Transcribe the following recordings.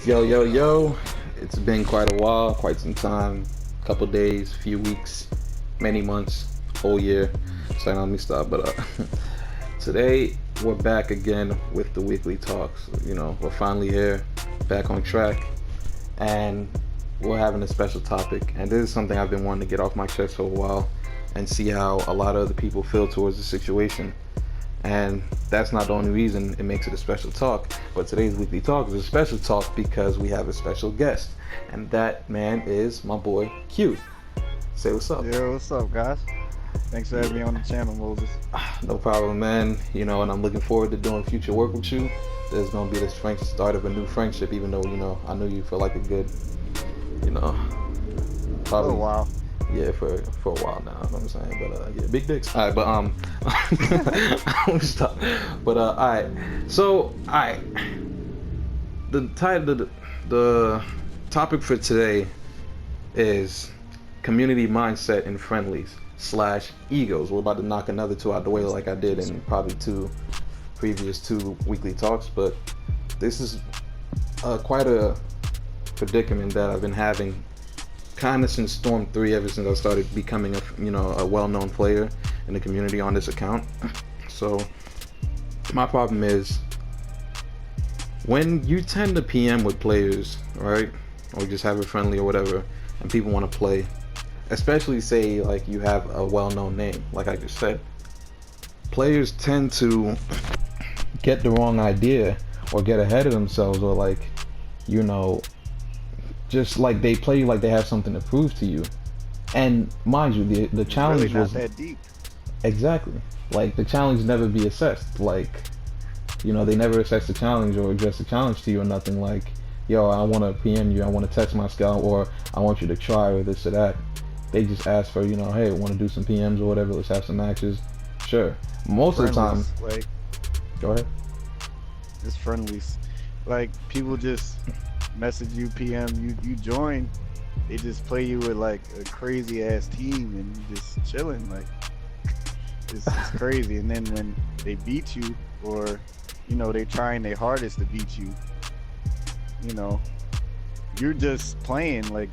Yo, yo, yo. It's been quite a while, quite some time. Couple days, few weeks, many months, whole year. So let me stop. But today we're back again with the weekly talks. We're finally here, back on track, and we're having a special topic. And this is something I've been wanting to get off my chest for a while and see how a lot of other people feel towards the situation. And that's not the only reason it makes it a special talk, but today's weekly talk is a special talk because we have a special guest, and that man is my boy Q. Say what's up. Yo, what's up, guys? Thanks for having me on the channel, Moses. No problem, man. And I'm looking forward to doing future work with you. There's gonna be this start of a new friendship, even though I knew you for like a good, probably. Oh wow. Yeah, for a while now, you know what I'm saying? But yeah, big dicks. Alright, but I'm gonna stop. But alright. So the topic for today is community mindset in friendlies / egos. We're about to knock another two out the way like I did in probably previous two weekly talks, but this is quite a predicament that I've been having kind of since Storm 3, ever since I started becoming a well-known player in the community on this account. So my problem is when you tend to PM with players, right, or just have a friendly or whatever, and people want to play, especially say like you have a well-known name, like I just said, players tend to get the wrong idea or get ahead of themselves, or like just like they play you like they have something to prove to you. And mind you, the challenge really not was that deep. Exactly. Like the challenge never be assessed. Like, they never assess the challenge or address the challenge to you or nothing. Like, yo, I want to PM you, I want to text my scout, or I want you to try, or this or that. They just ask for, hey, want to do some PMs or whatever, let's have some matches. Sure. Most of the time. Like, go ahead. It's friendlies. Like, people just message you, PM, you join, they just play you with like a crazy ass team and you just chilling. Like, it's crazy. And then when they beat you, or they trying their hardest to beat you, you're just playing like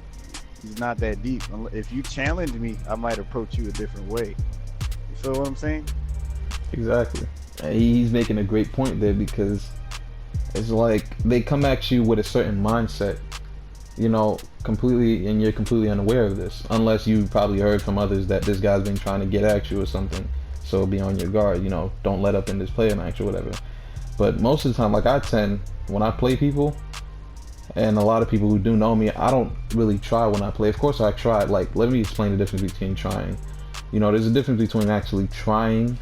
it's not that deep. If you challenge me, I might approach you a different way. You feel what I'm saying? Exactly. And he's making a great point there, because it's like they come at you with a certain mindset, completely, and you're completely unaware of this, unless you probably heard from others that this guy's been trying to get at you or something. So be on your guard, don't let up in this player match or whatever. But most of the time, like when I play people, and a lot of people who do know me, I don't really try when I play. Of course I try. Like, let me explain the difference between trying. There's a difference between actually trying,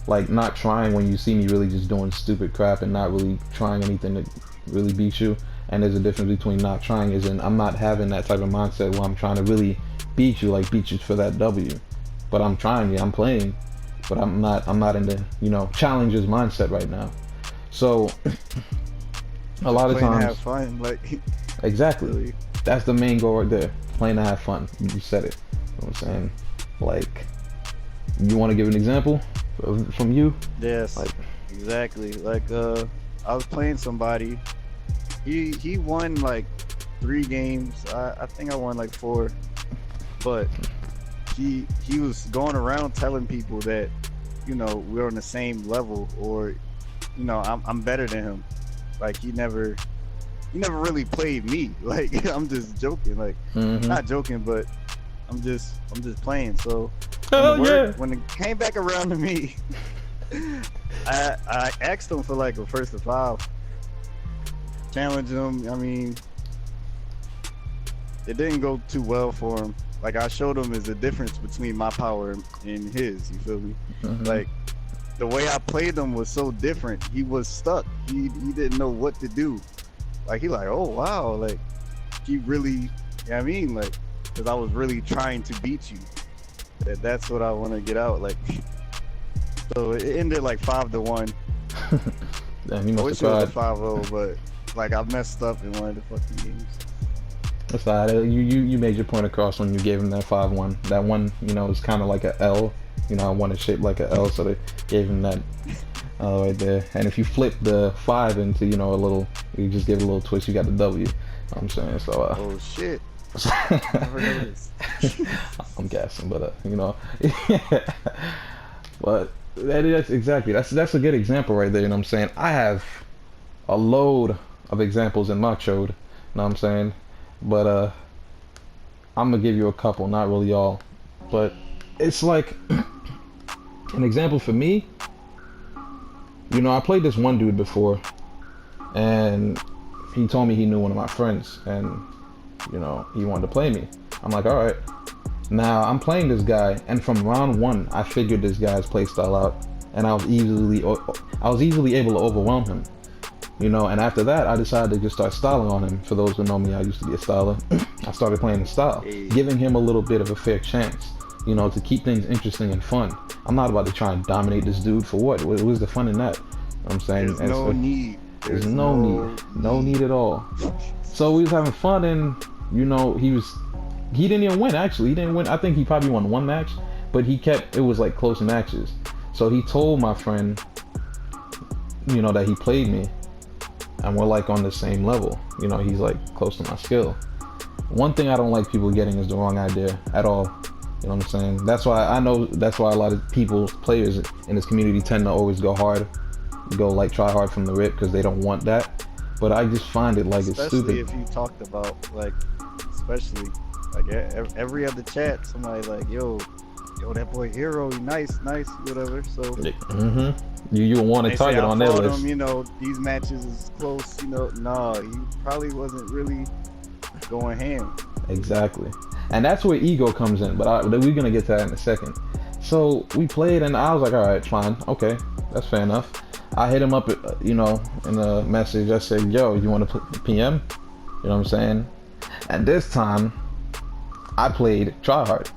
like not trying when you see me really just doing stupid crap and not really trying anything to really beat you. And there's a difference between not trying, as in I'm not having that type of mindset where I'm trying to really beat you for that W. But I'm trying, yeah, I'm playing, but I'm not in the challengers mindset right now. So a lot of times, have fun, like exactly. Really. That's the main goal right there. Playing to have fun. You said it. You know what I'm saying? Like, you want to give an example from you? Yes, like, exactly. Like, I was playing somebody. He won like 3 games. I think I won like 4. But he was going around telling people that we're on the same level, or I'm better than him. Like, he never really played me. Like, I'm just joking. Like, not joking, but I'm just playing. So when it came back around to me, I asked him for like a first to 5, challenged him. I mean, it didn't go too well for him. Like, I showed him there's a difference between my power and his. You feel me? Like, the way I played him was so different. He was stuck. He didn't know what to do. Like, he like, oh wow, like he really, I mean, like, because I was really trying to beat you. That's what I want to get out. Like, so it ended like 5-1. Damn, you must I wish have it cried. was a 5-0, but like, I messed up in one of the fucking games. That's fine. You made your point across when you gave him that 5-1. That one, was kind of like a L. I want it shaped like a L, so they gave him that right there. And if you flip the 5 into, you know, a little, you just give it a little twist, you got the W. You know what I'm saying? So, Oh shit. Never noticed. I'm guessing, but, you know. But that's exactly, that's a good example right there, you know what I'm saying? I have a load of examples in my chode, you know what I'm saying? But, I'm gonna give you a couple, not really all. But it's like, an example for me, you know, I played this one dude before, and he told me he knew one of my friends, and, you know, he wanted to play me. I'm like, alright. Now, I'm playing this guy, and from round 1, I figured this guy's playstyle out, and I was easily able to overwhelm him. You know, and after that, I decided to just start styling on him. For those who know me, I used to be a styler. I started playing the style, giving him a little bit of a fair chance, you know, to keep things interesting and fun. I'm not about to try and dominate this dude for what? What was the fun in that? You know what I'm saying? There's no need. There's no need at all. So we was having fun, and, you know, he didn't even win, actually. He didn't win. I think he probably won 1 match, but it was like close matches. So he told my friend, you know, that he played me, and we're like on the same level. You know, he's like close to my skill. One thing I don't like people getting is the wrong idea at all. You know what I'm saying? That's why a lot of players in this community tend to always go hard, like try hard from the rip, because they don't want that. But I just find it like it's stupid. Especially if you talked about, like, especially like every other chat, somebody like, yo, that boy Hero, he nice, whatever. So you want to target on their list. Him, you know, these matches is close, you know. No, he probably wasn't really going ham. Exactly, and that's where ego comes in. But we're gonna get to that in a second. So we played, and I was like, all right, fine, okay, that's fair enough. I hit him up, you know, in a message. I said, yo, you want to PM? You know what I'm saying? And this time, I played tryhard.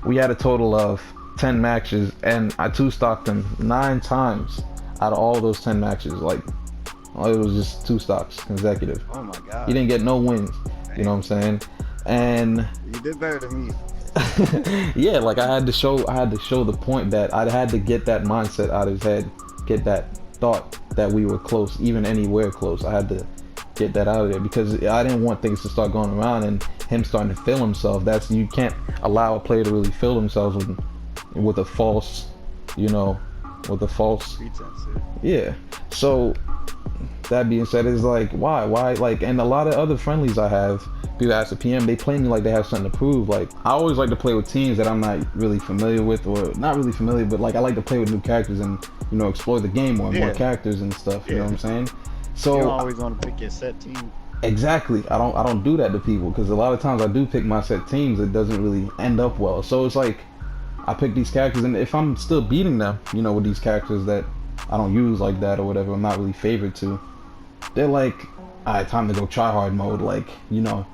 We had a total of 10 matches, and I 2-stocked him 9 times out of all those 10 matches. Like, it was just 2 stocks consecutive. Oh my god. He didn't get no wins. You know what I'm saying? And you did better than me. yeah, like I had to show the point that I had to get that mindset out of his head, get that thought that we were close, even anywhere close. I had to get that out of there, because I didn't want things to start going around and him starting to feel himself. You can't allow a player to really feel themselves with a false, you know, with a false pretense. Yeah. So that being said, it's like, why like, and a lot of other friendlies I have, people ask the PM, they play me like they have something to prove. Like, I always like to play with teams that I'm not really familiar with, or not really familiar, but like I like to play with new characters and, you know, explore the game more characters and stuff. You know what I'm saying? So you don't always want to pick your set team. Exactly. I don't do that to people, because a lot of times I do pick my set teams, it doesn't really end up well. So it's like, I pick these characters, and if I'm still beating them, you know, with these characters that I don't use like that or whatever, I'm not really favored to, they're like, alright, time to go try hard mode, like, you know.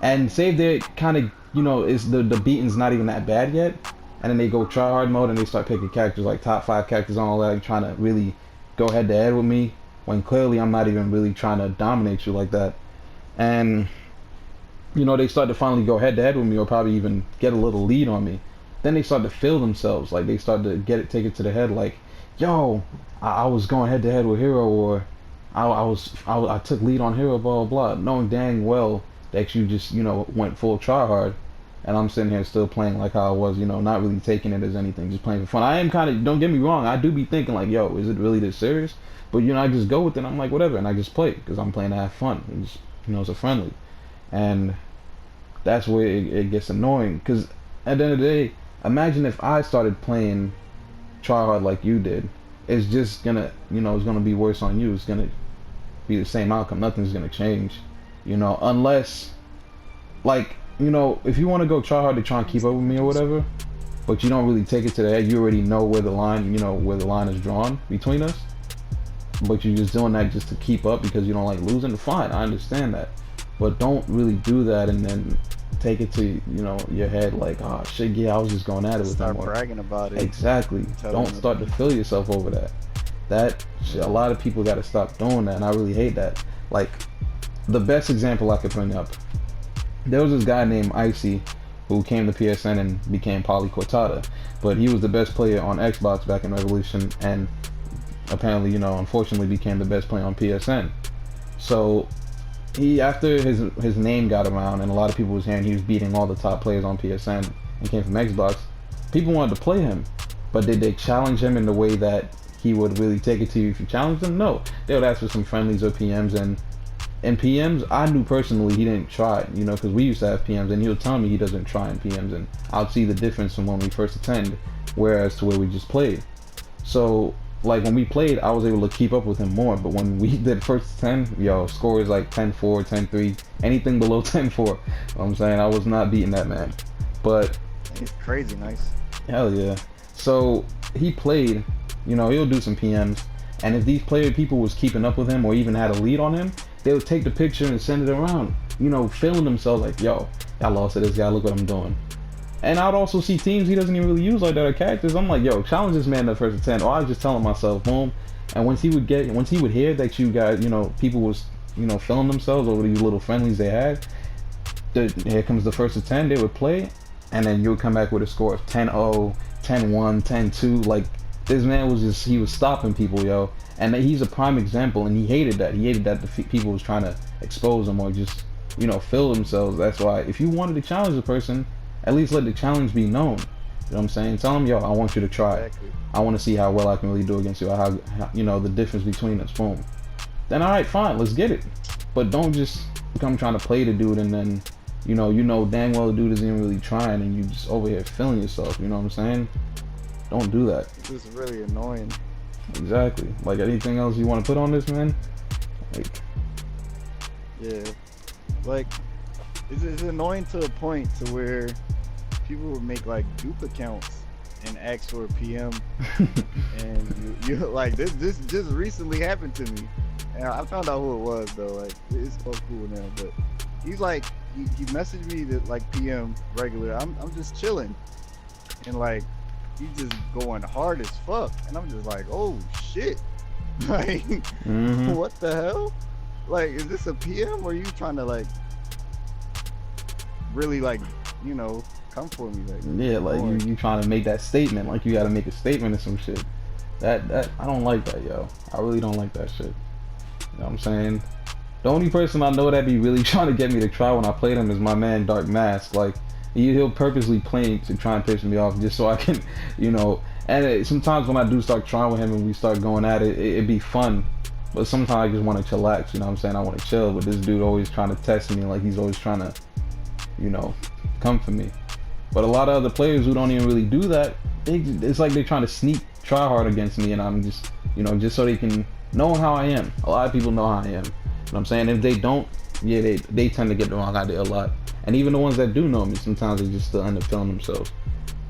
And say if they're kind of, you know, the beating's not even that bad yet, and then they go try hard mode and they start picking characters like top 5 characters and all that, like, trying to really go head to head with me, when clearly I'm not even really trying to dominate you like that. And, you know, they start to finally go head to head with me, or probably even get a little lead on me. Then they start to feel themselves, like they start to take it to the head, like, yo, I was going head to head with Hero, or I took lead on Hero, blah blah blah, knowing dang well that you just, you know, went full try hard, and I'm sitting here still playing like how I was, you know, not really taking it as anything, just playing for fun. I am kind of, don't get me wrong, I do be thinking like, yo, is it really this serious? But, you know, I just go with it. I'm like, whatever, and I just play because I'm playing to have fun. It's, you know, it's a friendly, and that's where it gets annoying, because at the end of the day, imagine if I started playing try hard like you did. It's just gonna, you know, it's gonna be worse on you. It's gonna be the same outcome. Nothing's gonna change, you know, unless, like, you know, if you want to go try hard to try and keep up with me or whatever, but you don't really take it to the head, you already know where the line, you know, where the line is drawn between us, but you're just doing that just to keep up because you don't like losing, fine, I understand that, but don't really do that and then take it to, you know, your head like, oh shit, yeah, I was just going at it with them. Start bragging about it. Exactly. Don't start to feel yourself over that. That shit, a lot of people got to stop doing that, and I really hate that. Like, the best example I could bring up, there was this guy named Icy who came to PSN and became Poly Cortada, but he was the best player on Xbox back in Revolution, and apparently, unfortunately became the best player on PSN. So after his name got around and a lot of people was hearing he was beating all the top players on PSN and came from Xbox, people wanted to play him. But did they challenge him in the way that he would really take it to you if you challenged him? No. They would ask for some friendlies or PMs, and PMs, I knew personally he didn't try, because we used to have PMs, and he'll tell me he doesn't try in PMs, and I'll see the difference from when we first attend, whereas to where we just played. So, like, when we played, I was able to keep up with him more, but when we did first 10, scores like 10-4, 10-3, anything below 10-4, I'm saying I was not beating that man. But it's crazy nice. Hell yeah. So he played, he'll do some PMs, and if these people was keeping up with him or even had a lead on him, they would take the picture and send it around, feeling themselves like, yo, I lost to this guy, look what I'm doing. And I'd also see teams he doesn't even really use like that or characters. I'm like, yo, challenge this man to the first 10. Or I was just telling myself, boom. And once he would hear that you guys, people was, feeling themselves over these little friendlies they had, here comes the first 10, they would play, and then you would come back with a score of 10-0, 10-1, 10-2. Like, this man he was stopping people, yo. And he's a prime example, and he hated that. He hated that the people was trying to expose him or just, fill themselves. That's why, if you wanted to challenge a person, at least let the challenge be known. You know what I'm saying? Tell them, yo, I want you to try. Exactly. I want to see how well I can really do against you, or how the difference between us, boom. Then, all right, fine, let's get it. But don't just come trying to play the dude, and then, you know dang well the dude isn't even really trying, and you just over here feeling yourself. You know what I'm saying? Don't do that. It's just really annoying. Exactly. Like, anything else you want to put on this, man? Like, yeah. Like, it's annoying to a point to where people would make like dupe accounts and ask for a PM, and you like this just recently happened to me, and I found out who it was though. Like, it's so cool now, but he's like he messaged me to like PM regular. I'm just chilling, and like he's just going hard as fuck, and I'm just like, oh shit, like what the hell? Like, is this a PM or are you trying to like really like come for me? Like, yeah, like you trying to make that statement, like you got to make a statement or some shit. That I don't like that, yo. I really don't like that shit. You know what I'm saying? The only person I know that be really trying to get me to try when I played him is my man Dark Mask. Like, he'll purposely play to try and piss me off just so I can, and sometimes when I do start trying with him and we start going at it, it'd be fun. But sometimes I just want to chillax, you know what I'm saying? I want to chill, but this dude always trying to test me, like he's always trying to, come for me. But a lot of other players who don't even really do that, it's like they're trying to try hard against me, and I'm just, just so they can know how I am. A lot of people know how I am. You know what I'm saying? If they don't, yeah, they tend to get the wrong idea a lot. And even the ones that do know me, sometimes they just still end up feeling themselves.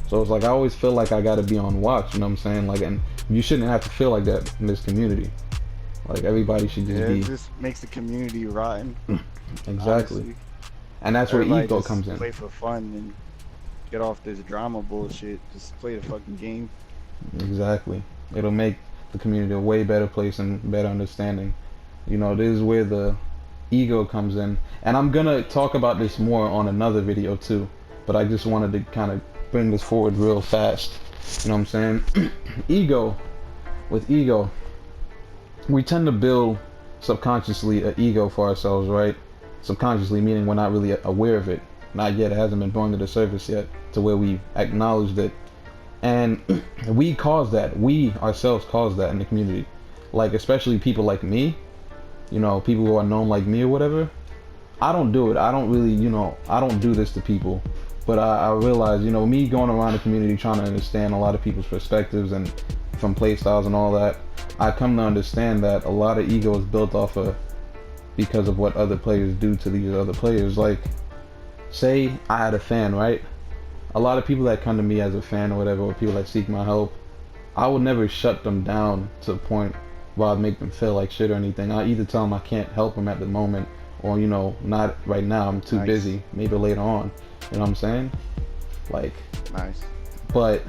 So it's like I always feel like I gotta be on watch, you know what I'm saying? Like, and you shouldn't have to feel like that in this community. Like, everybody should just be. It just makes the community rotten. Exactly. Honestly. And that's where ego comes in. Play for fun and get off this drama bullshit. Just play the fucking game. Exactly. It'll make the community a way better place and better understanding. This is where the ego comes in. And I'm gonna talk about this more on another video too. But I just wanted to kind of bring this forward real fast. You know what I'm saying? With ego, we tend to build subconsciously an ego for ourselves, right? Subconsciously, meaning we're not really aware of it. Not yet. It hasn't been brought to the surface yet to where we acknowledged it. And we caused that. We ourselves caused that in the community. Like, especially people like me, people who are known like me or whatever. I don't do it. I don't really, I don't do this to people. But I realize, me going around the community trying to understand a lot of people's perspectives and from play styles and all that, I come to understand that a lot of ego is built off of because of what other players do to these other players. Like, say I had a fan, right? A lot of people that come to me as a fan or whatever, or people that seek my help, I would never shut them down to the point where I'd make them feel like shit or anything. I either tell them I can't help them at the moment, or not right now, I'm too busy, maybe later on. You know what I'm saying? Like, nice. But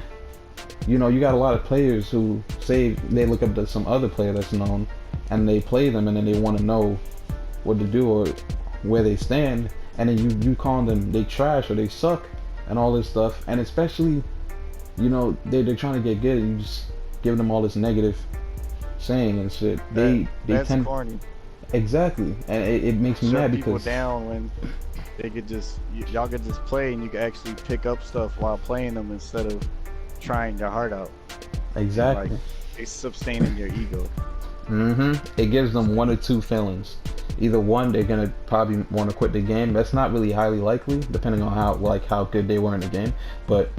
you got a lot of players who say they look up to some other player that's known and they play them, and then they want to know what to do or where they stand, and then you calling them they trash or they suck and all this stuff. And especially they're trying to get good, and you just give them all this negative saying and shit. That They that's tend corny. exactly, and it makes me Shut mad people because down when they could just y'all could just play and you could actually pick up stuff while playing them instead of trying your heart out. Like exactly. it's sustaining your ego. It gives them one or two feelings. Either one, they're gonna probably want to quit the game. That's not really highly likely, depending on how good they were in the game. But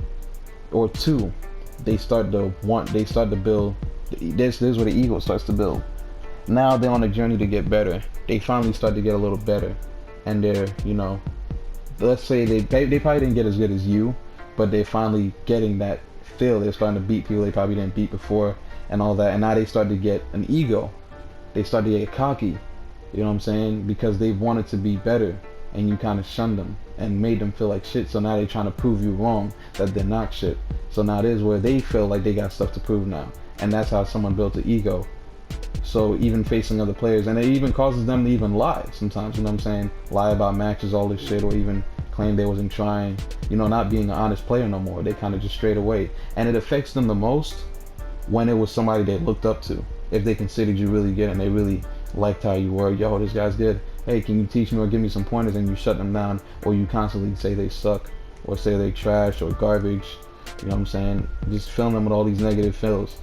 or two, they start to build. This is where the ego starts to build. Now they're on a journey to get better. They finally start to get a little better, and they're let's say they probably didn't get as good as you, but they're finally getting that feel. They're starting to beat people they probably didn't beat before and all that, and now they start to get an ego. They start to get cocky, you know what I'm saying, because they've wanted to be better and you kind of shunned them and made them feel like shit. So now they're trying to prove you wrong, that they're not shit. So now it is where they feel like they got stuff to prove now, and that's how someone built an ego. So even facing other players, and it even causes them to even lie sometimes, you know what I'm saying? Lie about matches, all this shit, or even claim they wasn't trying, not being an honest player no more. They kind of just straight away. And it affects them the most when it was somebody they looked up to. If they considered you really good and they really liked how you were, yo, this guy's good. Hey, can you teach me or give me some pointers? And you shut them down, or you constantly say they suck, or say they trash or garbage. You know what I'm saying? Just filling them with all these negative feels.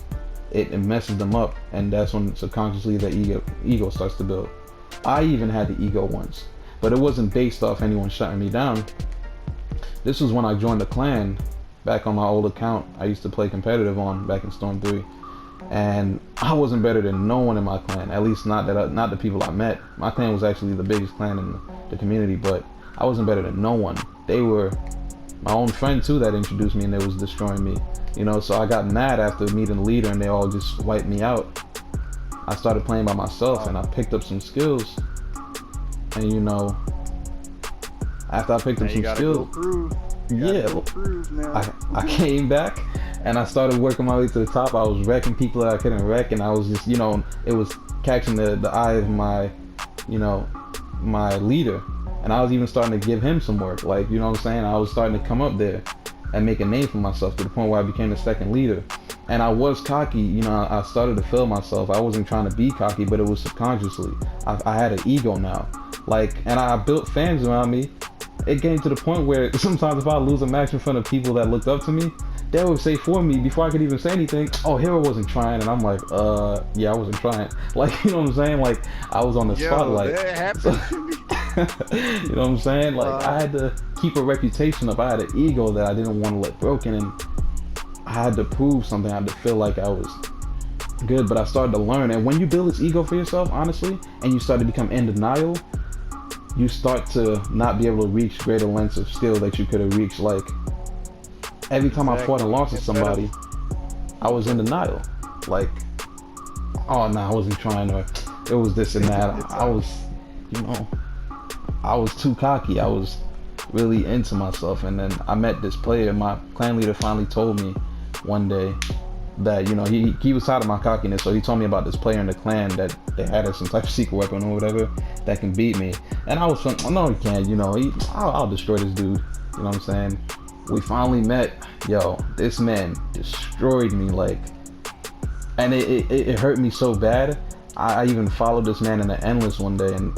It messes them up, and that's when subconsciously the ego starts to build. I even had the ego once, but it wasn't based off anyone shutting me down. This was when I joined the clan back on my old account I used to play competitive on back in Storm 3. And I wasn't better than no one in my clan, at least not the people I met. My clan was actually the biggest clan in the community, but I wasn't better than no one. They were my own friend too that introduced me, and they was destroying me. So I got mad after meeting the leader and they all just wiped me out. I started playing by myself and I picked up some skills. And after I picked Now up you some gotta skills, go prove. yeah, Go prove now. I came back and I started working my way to the top. I was wrecking people that I couldn't wreck, and I was just, it was catching the eye of my, my leader. And I was even starting to give him some work, like, you know what I'm saying? I was starting to come up there and make a name for myself to the point where I became the second leader. And I was cocky, I started to feel myself. I wasn't trying to be cocky, but it was subconsciously. I had an ego now. And I built fans around me. It came to the point where sometimes if I lose a match in front of people that looked up to me, they would say for me before I could even say anything, oh, Hero wasn't trying. And I'm like, yeah, I wasn't trying. Like, you know what I'm saying? Like, I was on the spotlight. That happened to me. You know what I'm saying? Like, I had to keep a reputation up. I had an ego that I didn't want to let broken, and I had to prove something. I had to feel like I was good, but I started to learn. And when you build this ego for yourself, honestly, and you start to become in denial, you start to not be able to reach greater lengths of skill that you could have reached. Like, every time I fought and lost to somebody, I was in denial. Like, oh, no, I wasn't trying, or it was this and that. I was, I was too cocky. I was really into myself. And then I met this player. My clan leader finally told me one day that, he was tired of my cockiness. So he told me about this player in the clan that they had some type of secret weapon or whatever that can beat me. And I was like, oh, no, he can't. I'll destroy this dude. You know what I'm saying? We finally met. Yo, this man destroyed me. Like, and it hurt me so bad. I even followed this man in the endless one day, and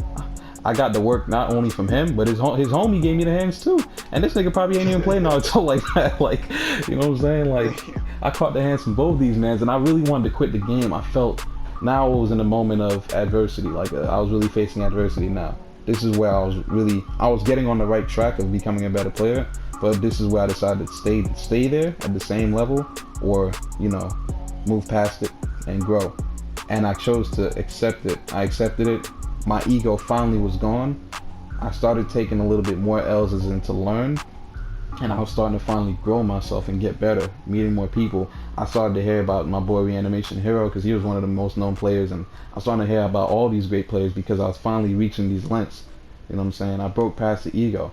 I got the work not only from him, but his homie gave me the hands too. And this nigga probably ain't even played Naruto like that. Like, you know what I'm saying? Like, I caught the hands from both these mans, and I really wanted to quit the game. I felt now I was in a moment of adversity. Like, I was really facing adversity now. This is where I was getting on the right track of becoming a better player, but this is where I decided to stay there at the same level, or, move past it and grow. And I chose to accept it. I accepted it. My ego finally was gone. I started taking a little bit more L's as in to learn, and I was starting to finally grow myself and get better, meeting more people. I started to hear about my boy Reanimation Hero because he was one of the most known players, and I was starting to hear about all these great players because I was finally reaching these lengths. You know what I'm saying? I broke past the ego.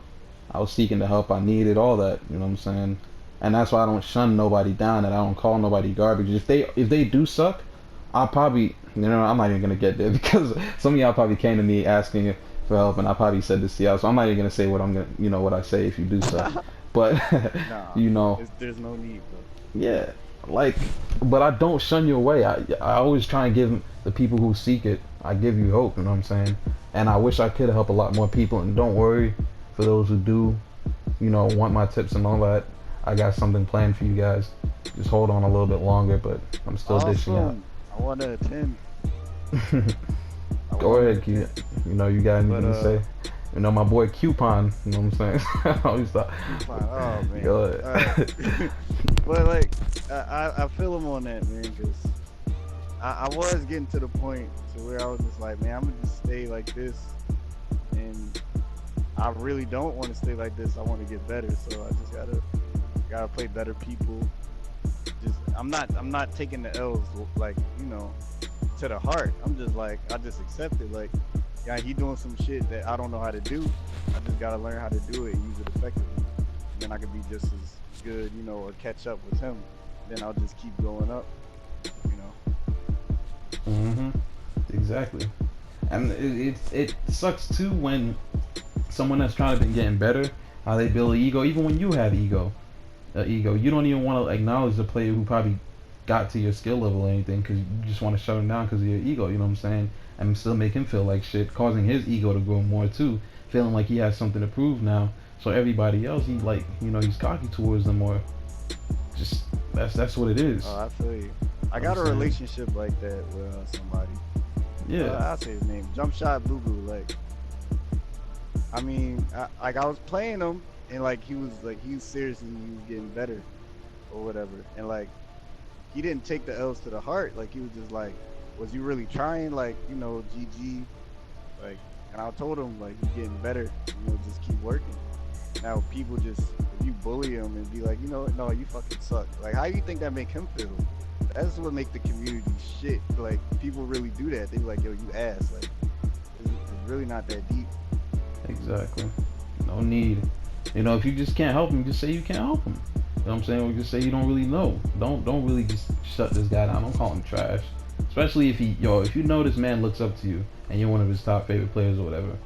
I was seeking the help I needed, all that. You know what I'm saying? And that's why I don't shun nobody down, and I don't call nobody garbage. If they do suck, I'll probably, I'm not even gonna get there because some of y'all probably came to me asking for help, and I probably said this to y'all, so I'm not even gonna say what I'm gonna, what I say if you do suck. But Nah, you know, there's no need, bro. yeah, like, but I don't shun you away. I always try and give the people who seek it, I give you hope, you know what I'm saying? And I wish I could help a lot more people. And don't worry, for those who do, you know, want my tips and all that, I got something planned for you guys. Just hold on a little bit longer, but I'm still dishing out. I want to attend. Go ahead, Q. You know, you got anything to say? You know, my boy Coupon, you know what I'm saying? I always thought. Oh, man. Go ahead. But, like, I feel him on that, man, because I was getting to the point to where I was just like, man, I'm going to just stay like this. And I really don't want to stay like this. I want to get better. So I just gotta play better people. Just I'm not taking the L's, like, you know, to the heart. I'm just like, I just accept it. Like, yeah, he doing some shit that I don't know how to do. I just gotta learn how to do it and use it effectively. And then I could be just as good, you know, or catch up with him. Then I'll just keep going up, you know. Exactly. And it sucks too when someone that's trying to be getting better, how they build an ego. Even when you have ego, you don't even want to acknowledge the player who probably got to your skill level or anything, because you just want to shut him down because of your ego. You know what I'm saying? And still make him feel like shit, causing his ego to grow more too, feeling like he has something to prove now. So everybody else, he, like, you know, he's cocky towards them, or just that's what it is. Oh, I feel you. I got a relationship like that with somebody. Yeah. I'll say his name. Jump Shot Boo Boo. Like, I mean, I was playing him, and like he was serious and he was getting better, or whatever. And like, he didn't take the L's to the heart. Like, he was just like, was you really trying? Like, you know, GG. Like, and I told him, like, you're getting better. You know, just keep working. Now people just, if you bully him and be like, you know, no, you fucking suck. Like, how do you think that make him feel? That's what make the community shit. Like, people really do that. They be like, yo, you ass. Like, it's really not that deep. Exactly. No need. You know, if you just can't help him, just say you can't help him. You know what I'm saying? Or just say you don't really know. Don't really just shut this guy down. Don't call him trash. Especially if if you know this man looks up to you and you're one of his top favorite players or whatever.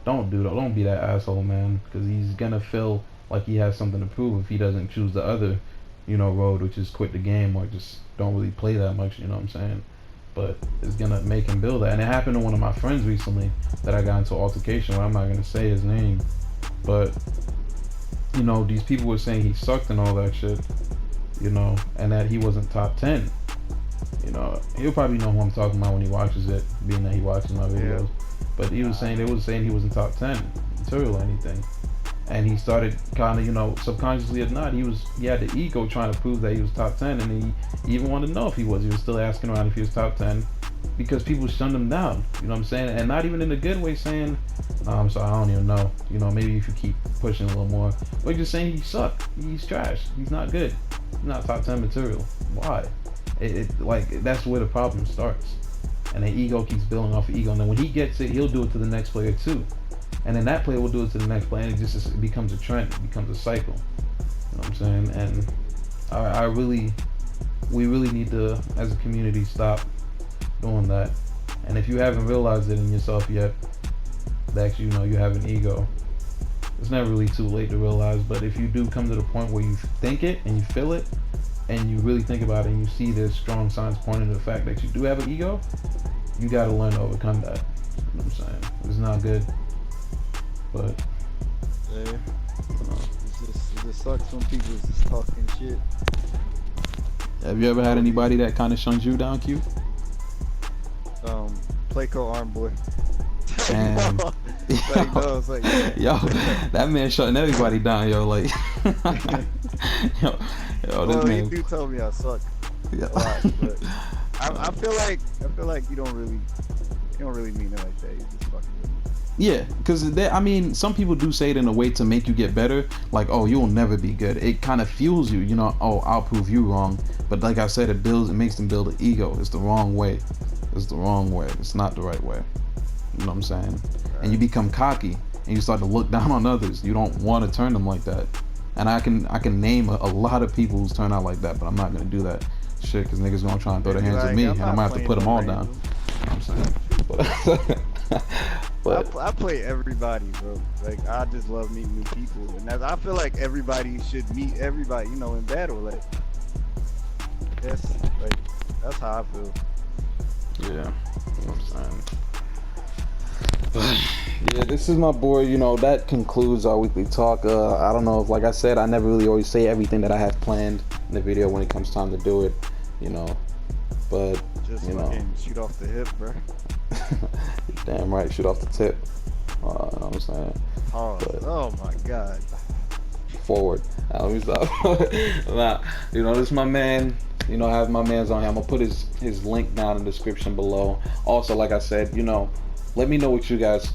Don't do that. Don't be that asshole, man. Because he's gonna feel like he has something to prove if he doesn't choose the other, you know, road, which is quit the game or just don't really play that much. You know what I'm saying? But it's gonna make him build that. And it happened to one of my friends recently that I got into an altercation with. I'm not gonna say his name, but you know, these people were saying he sucked and all that shit, you know, and that he wasn't top 10. You know, he'll probably know who I'm talking about when he watches it, being that he watches my videos. Yeah. But he was saying, they was saying he wasn't top 10 material or anything. And he started kind of, you know, subconsciously or not, he had the ego trying to prove that he was top 10, and he even wanted to know if he was. He was still asking around if he was top 10 because people shunned him down. You know what I'm saying? And not even in a good way, saying, I'm sorry, I don't even know. You know, maybe if you keep pushing a little more. But just saying he sucked. He's trash. He's not good. He's not top 10 material. Why? Like, that's where the problem starts. And the ego keeps building off of ego. And then when he gets it, he'll do it to the next player too. And then that player will do it to the next player, and it becomes a trend. It becomes a cycle. You know what I'm saying? And we really need to, as a community, stop doing that. And if you haven't realized it in yourself yet, that, you know, you have an ego, it's never really too late to realize. But if you do come to the point where you think it and you feel it and you really think about it and you see there's strong signs pointing to the fact that you do have an ego, you got to learn to overcome that. You know what I'm saying? It's not good. But yeah, it just sucks when people just talking shit. Have you ever had anybody that kind of shuns you down, Q? Playco Arm Boy. And yo, that man shutting everybody down, yo. Like, yo, this man. He do tell me I suck a lot, but I feel like you don't really mean it like that. You just fucking. Yeah, because I mean, some people do say it in a way to make you get better, like, oh, you'll never be good. It kind of fuels you, you know, oh, I'll prove you wrong. But like I said, it makes them build an ego. It's the wrong way. It's the wrong way. It's not the right way. You know what I'm saying? Right. And you become cocky and you start to look down on others. You don't want to turn them like that. And I can name a lot of people who's turned out like that, but I'm not gonna do that shit because niggas gonna try and throw their hands at me, and I'm gonna have to put them all down. You know what I'm saying? But I play everybody, bro. Like, I just love meeting new people, and I feel like everybody should meet everybody, you know, in battle. Like, That's like that's how I feel. Yeah, you know what I'm saying. But yeah, this is my boy. You know, that concludes our weekly talk. I don't know if, like I said, I never really always say everything that I have planned in the video when it comes time to do it. You know, but Just you know, fucking shoot off the hip, bro. damn right, shoot off the tip. You know what I'm saying? Pause. But Oh my god. forward. Let me stop. Nah, you know, this is my man. You know, I have my man's on here. I'm gonna put his link down in the description below. Also, like I said, you know, let me know what you guys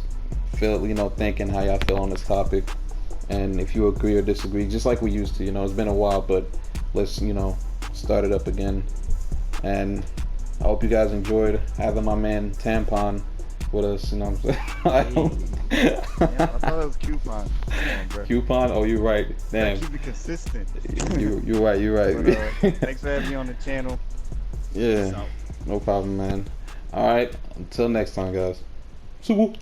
feel, you know, thinking, how y'all feel on this topic, and if you agree or disagree, just like we used to. You know, it's been a while, but let's, you know, start it up again. And I hope you guys enjoyed having my man Tampon with us. You know what I'm saying? Damn, I thought it was coupon. Come on, bro. Coupon? Oh, you're right. Damn. Keep it consistent. You're right. You're right. But, thanks for having me on the channel. Peace Yeah. out. No problem, man. All right. Until next time, guys. Super.